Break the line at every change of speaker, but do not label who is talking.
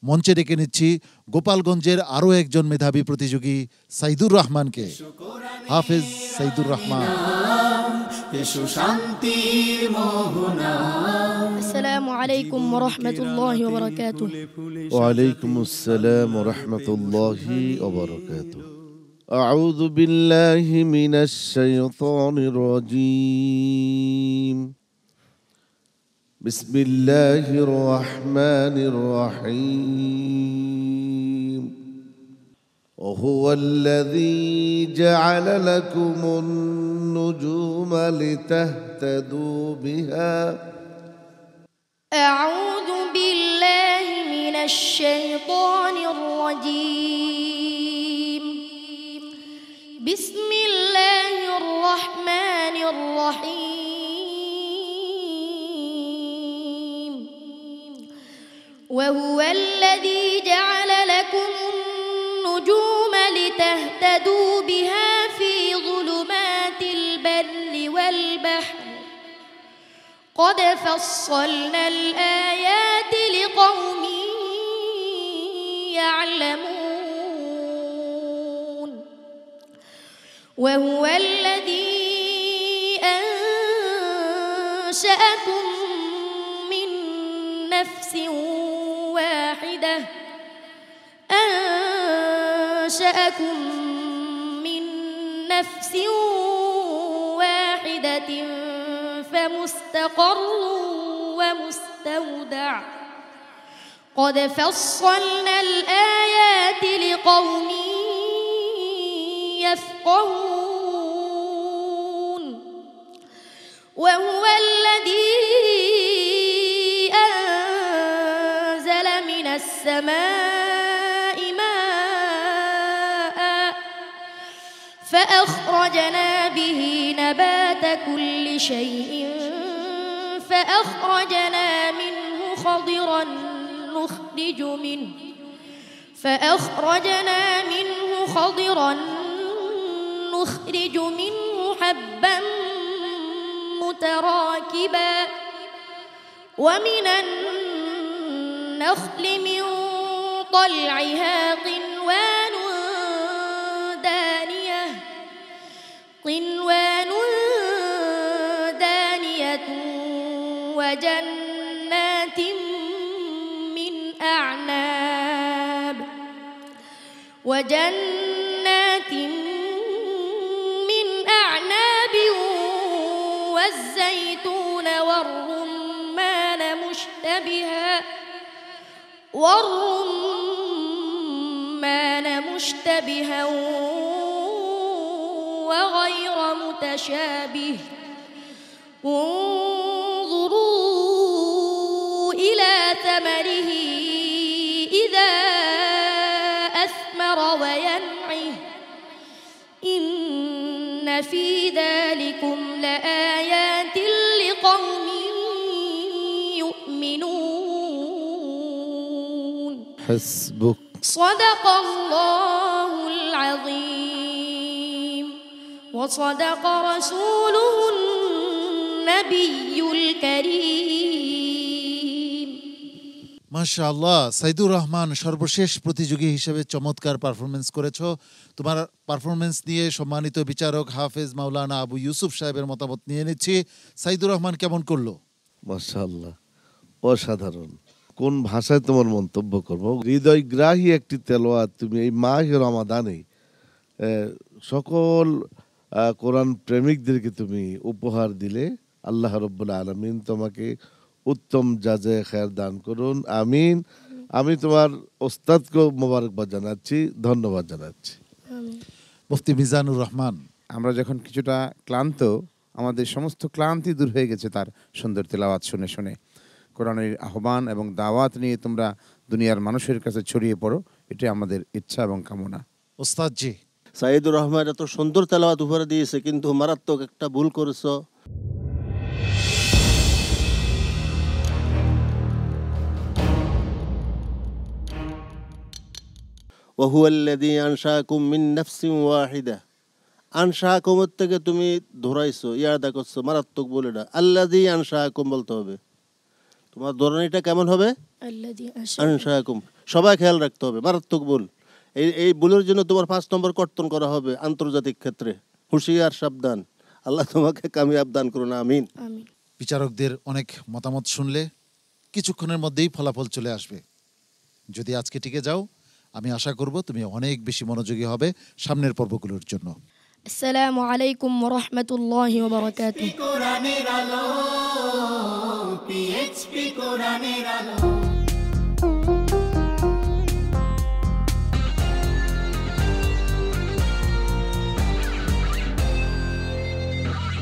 মঞ্চে ডেকে নিচ্ছি গোপালগঞ্জের আরও একজন মেধাবী প্রতিযোগী সাইদুর রহমানকে। হাফেজ সাইদুর রহমান।
আসসালামু আলাইকুম ওয়া রাহমাতুল্লাহি ওয়া বারাকাতুহু।
ওয়া আলাইকুমুস সালাম ওয়া রাহমাতুল্লাহি ওয়া বারাকাতুহু। আউযু বিল্লাহি মিনাশ শাইতানির রাজীম। বিসমিল্লাহির রহমানির রহিম। وهو الذي جعل لكم النجوم لتهتدوا بها.
أعوذ بالله من الشيطان الرجيم. بسم الله الرحمن الرحيم. وهو الذي جعل لكم النجوم لتهتدوا بها في ظلمات البر والبحر قد فصلنا الآيات لقوم يعلمون. وهو الذي أنشأكم من نفس واحدة فمستقر ومستودع قد فصلنا الآيات لقوم يفقهون. وهو الذي أنزل من السماء ماء فأخرجنا به نبات كل شيء فأخرجنا منه خضرا نخرج منه حبا متراكبا ومن النخل من طلعها قنوان دانية وجنات من أعناب والزيتون والرمان مشتبها وغير متشابه. انظروا إلى ثمره إذا أثمر وينعه إن في ذلكم لآيات لقوم يؤمنون.
حسبك.
صدق الله العظيم وصدق رسوله النبي الكريم.
মাশাআল্লাহ, সাইদুর রহমান সর্বশেষ প্রতিযোগী হিসেবে চমৎকার পারফরমেন্স করেছো। তোমার পারফরমেন্স নিয়ে সম্মানিত বিচারক হাফেজ মাওলানা আবু ইউসুফ সাহেবের মতামত নিয়ে নিচ্ছি। সাইদুর রহমান কেমন করলো?
মাশাআল্লাহ, অসাধারণ। কোন ভাষায় তোমার মন্তব্য করবো? হৃদয়গ্রাহী একটি তেলাওয়াত তুমি এই মাহে রমাদানে সকল কোরআন প্রেমিকদেরকে তুমি উপহার দিলে। আল্লাহ রাব্বুল আলামিন তোমাকে উত্তম জাযায়ে খায়ের দান করুন, আমিন। আমি তোমার ওস্তাদকে মোবারকবাদ জানাচ্ছি, ধন্যবাদ জানাচ্ছি।
মুফতি মিজানুর রহমান।
আমরা যখন কিছুটা ক্লান্ত, আমাদের সমস্ত ক্লান্তি দূর হয়ে গেছে তার সুন্দর তেলাওয়াত শুনে শুনে। কোরআনের আহ্বান এবং দাওয়াত নিয়ে তোমরা দুনিয়ার মানুষের কাছে ছড়িয়ে পড়ো, এটাই আমাদের ইচ্ছা এবং কামনা।
ওস্তাদ জি।
সাইদুর রহমান এত সুন্দর তেলাওয়াত উপহার দিয়েছে, কিন্তু মারাত্মক একটা ভুল করেছো। ওয়াহুয়াল্লাযী আনশাকুম মিন নাফসিন ওয়াহিদা, আনশাকুম থেকে তুমি ধরাইছো, ইয়াদা করছো, মারাত্মক বলে না, আল্লাযী আনশাকুম বলতে হবে। তোমার ধরনীটা কেমন হবে?
আল্লাযী
আনশাকুম, সবাই খেয়াল রাখতে হবে, মারাত্মক ভুল। এই ভুলের জন্য তোমার 5 নম্বর কর্তন করা হবে আন্তর্জাতিক ক্ষেত্রে। হুঁশিয়ার, সাবধান। আল্লাহ তোমাকে কামিয়াব দান করুন, আমিন।
আমিন।
বিচারকদের অনেক মতামত শুনলে কিছুক্ষণের মধ্যেই ফলাফল চলে আসবে। যদি আজকে টিকে যাও, আমি আশা করব তুমি অনেক বেশি মনোযোগী হবে সামনের পর্বগুলোর জন্য।
আসসালামু আলাইকুম ওয়া রাহমাতুল্লাহি ওয়া বারাকাতুহু।
কোরআনের আলো, PHP কোরআনের আলো।